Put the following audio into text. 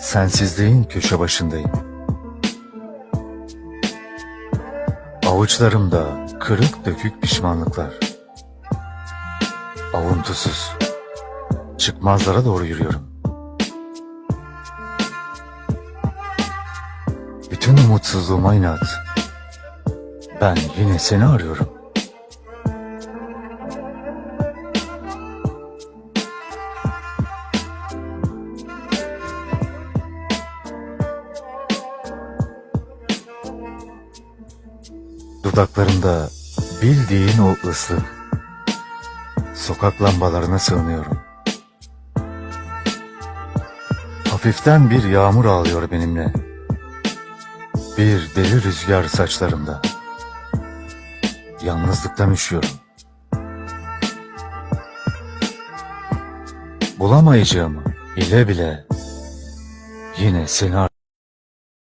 Sensizliğin köşe başındayım. Avuçlarımda kırık dökük pişmanlıklar. Avuntusuz, çıkmazlara doğru yürüyorum. Bütün umutsuzluğuma inat. Ben yine seni arıyorum. Dudaklarında bildiğin o ıslık. Sokak lambalarına sığınıyorum. Hafiften bir yağmur ağlıyor benimle. Bir deli rüzgar saçlarımda. Yalnızlıktan üşüyorum. Bulamayacağımı bile bile yine seni